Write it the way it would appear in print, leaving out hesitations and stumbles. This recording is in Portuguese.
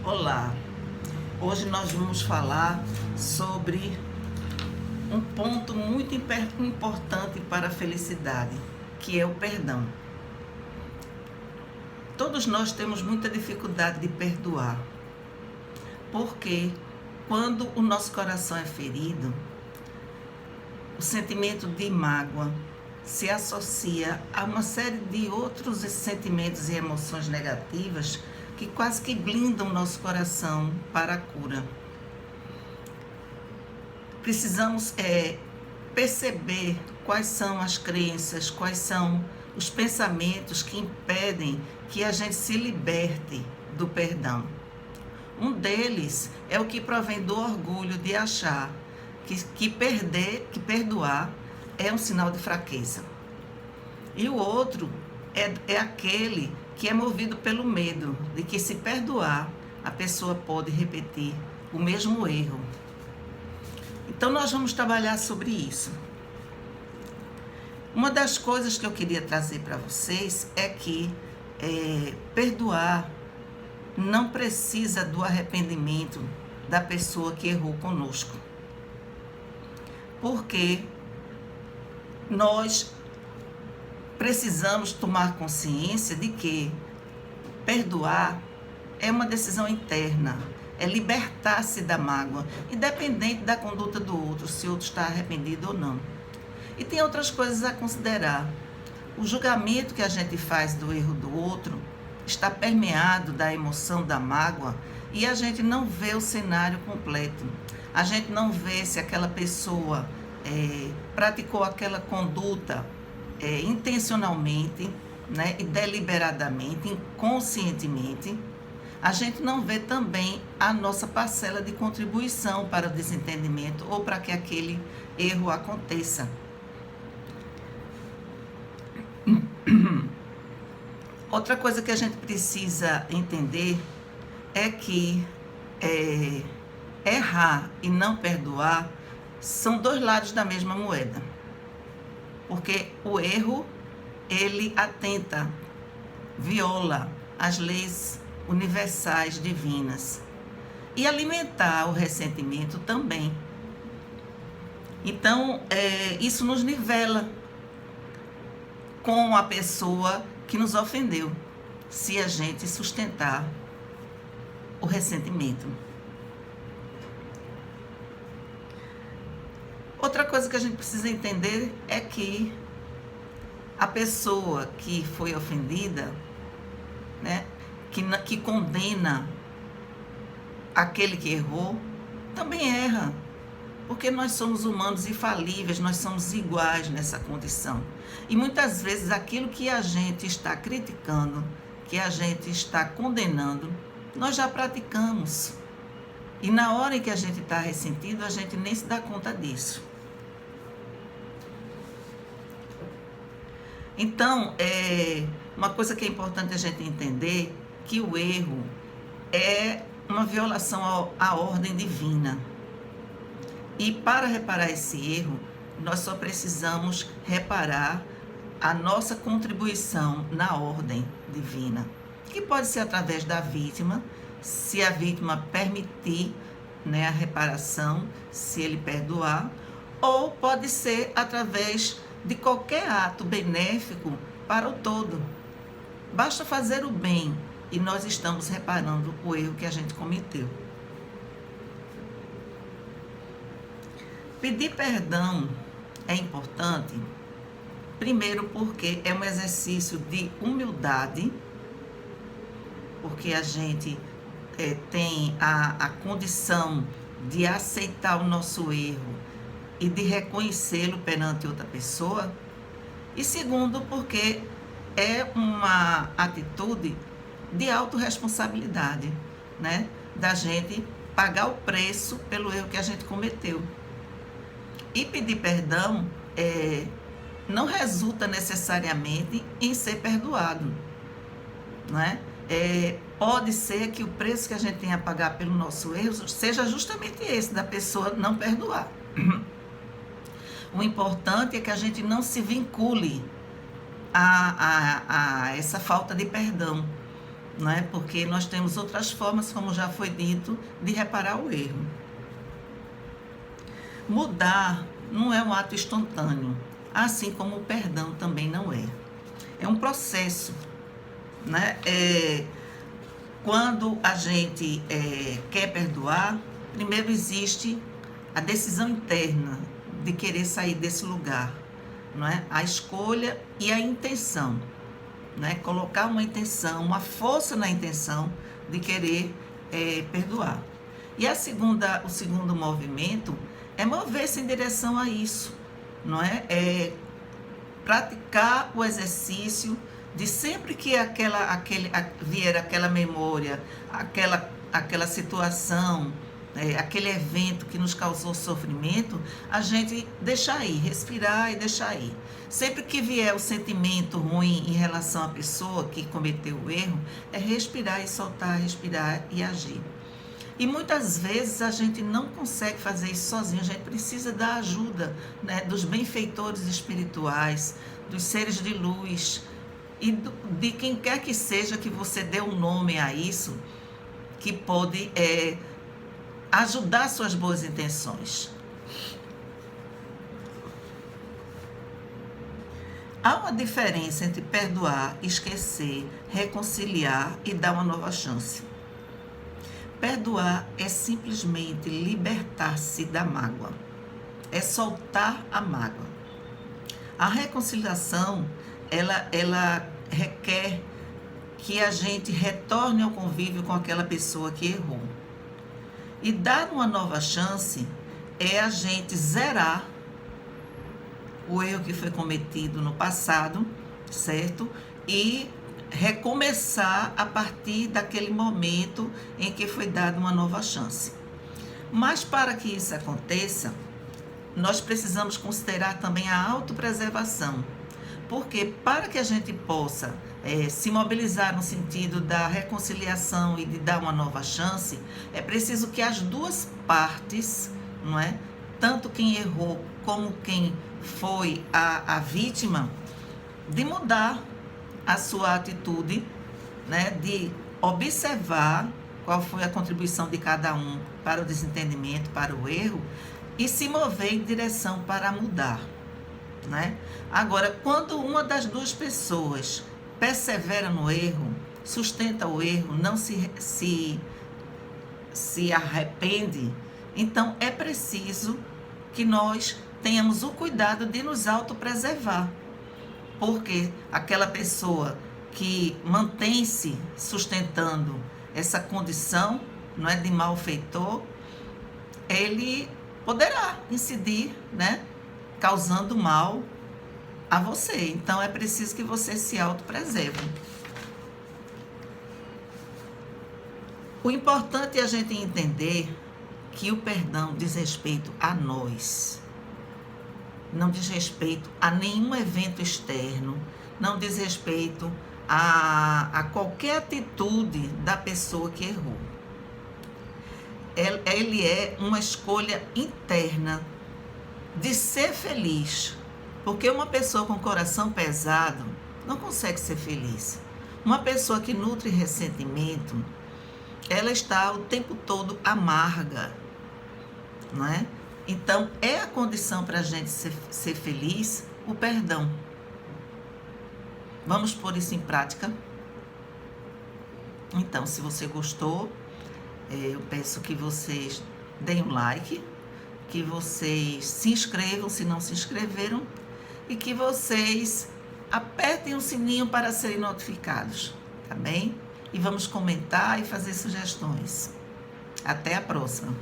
Olá, hoje nós vamos falar sobre um ponto muito importante para a felicidade, que é o perdão. Todos nós temos muita dificuldade de perdoar, porque quando o nosso coração é ferido, o sentimento de mágoa se associa a uma série de outros sentimentos e emoções negativas que quase que blindam o nosso coração para a cura. Precisamos perceber quais são as crenças, quais são os pensamentos que impedem que a gente se liberte do perdão. Um deles é o que provém do orgulho de achar que perdoar é um sinal de fraqueza. E o outro é aquele que é movido pelo medo de que, se perdoar, a pessoa pode repetir o mesmo erro. Então nós vamos trabalhar sobre isso. Uma das coisas que eu queria trazer para vocês é que perdoar não precisa do arrependimento da pessoa que errou conosco. Porque nós precisamos tomar consciência de que perdoar é uma decisão interna, é libertar-se da mágoa, independente da conduta do outro, se o outro está arrependido ou não. E tem outras coisas a considerar. O julgamento que a gente faz do erro do outro está permeado da emoção da mágoa e a gente não vê o cenário completo. A gente não vê se aquela pessoa praticou aquela conduta intencionalmente, né, e deliberadamente, inconscientemente. A gente não vê também a nossa parcela de contribuição para o desentendimento ou para que aquele erro aconteça. Outra coisa que a gente precisa entender é que errar e não perdoar são dois lados da mesma moeda. Porque o erro, ele atenta, viola as leis universais divinas. E alimentar o ressentimento também. Então, isso nos nivela com a pessoa que nos ofendeu, se a gente sustentar o ressentimento. Outra coisa que a gente precisa entender é que a pessoa que foi ofendida, né, que condena aquele que errou, também erra. Porque nós somos humanos infalíveis, nós somos iguais nessa condição. E muitas vezes aquilo que a gente está criticando, que a gente está condenando, nós já praticamos. E na hora em que a gente está ressentido, a gente nem se dá conta disso. Então, uma coisa que é importante a gente entender, que o erro é uma violação à ordem divina. E para reparar esse erro, nós só precisamos reparar a nossa contribuição na ordem divina, que pode ser através da vítima, se a vítima permitir, né, a reparação, se ele perdoar, ou pode ser através de qualquer ato benéfico para o todo. Basta fazer o bem e nós estamos reparando o erro que a gente cometeu. Pedir perdão é importante, primeiro porque é um exercício de humildade, porque a gente tem a condição de aceitar o nosso erro e de reconhecê-lo perante outra pessoa. E segundo, porque é uma atitude de autorresponsabilidade, né? Da gente pagar o preço pelo erro que a gente cometeu. E pedir perdão não resulta necessariamente em ser perdoado, né? Pode ser que o preço que a gente tenha a pagar pelo nosso erro seja justamente esse, da pessoa não perdoar. O importante é que a gente não se vincule a essa falta de perdão, não é? Porque nós temos outras formas, como já foi dito, de reparar o erro. Mudar não é um ato instantâneo, assim como o perdão também não é. É um processo, né? Quando a gente quer perdoar, primeiro existe a decisão interna de querer sair desse lugar, não é? A escolha e a intenção, né? Colocar uma intenção, uma força na intenção de querer perdoar. E o segundo movimento é mover-se em direção a isso, não é? Praticar o exercício de sempre que vier aquela memória, aquela situação, aquele evento que nos causou sofrimento, a gente deixar ir, respirar e deixar ir. Sempre que vier o sentimento ruim em relação à pessoa que cometeu o erro, é respirar e soltar, respirar e agir. E muitas vezes a gente não consegue fazer isso sozinho, a gente precisa da ajuda, né, dos benfeitores espirituais, dos seres de luz e de quem quer que seja que você dê um nome a isso, que pode ajudar suas boas intenções. Há uma diferença entre perdoar, esquecer, reconciliar e dar uma nova chance. Perdoar é simplesmente libertar-se da mágoa, é soltar a mágoa. A reconciliação, ela requer que a gente retorne ao convívio com aquela pessoa que errou. E dar uma nova chance é a gente zerar o erro que foi cometido no passado, certo? E recomeçar a partir daquele momento em que foi dada uma nova chance. Mas para que isso aconteça, nós precisamos considerar também a autopreservação. Porque para que a gente possa se mobilizar no sentido da reconciliação e de dar uma nova chance, é preciso que as duas partes, não é? Tanto quem errou como quem foi a vítima, de mudar a sua atitude, né? De observar qual foi a contribuição de cada um para o desentendimento, para o erro, e se mover em direção para mudar, né? Agora, quando uma das duas pessoas persevera no erro, sustenta o erro, não se arrepende, então é preciso que nós tenhamos o cuidado de nos autopreservar, porque aquela pessoa que mantém-se sustentando essa condição, não é, de malfeitor, ele poderá incidir, né, causando mal a você. Então é preciso que você se autopreserve. O importante é a gente entender que o perdão diz respeito a nós, não diz respeito a nenhum evento externo, não diz respeito a qualquer atitude da pessoa que errou. Ele é uma escolha interna de ser feliz, porque uma pessoa com coração pesado não consegue ser feliz. Uma pessoa que nutre ressentimento, ela está o tempo todo amarga, não é? Então, é a condição para a gente ser feliz, o perdão. Vamos pôr isso em prática? Então, se você gostou, eu peço que vocês deem um like, que vocês se inscrevam se não se inscreveram e que vocês apertem o sininho para serem notificados, tá bem? E vamos comentar e fazer sugestões. Até a próxima!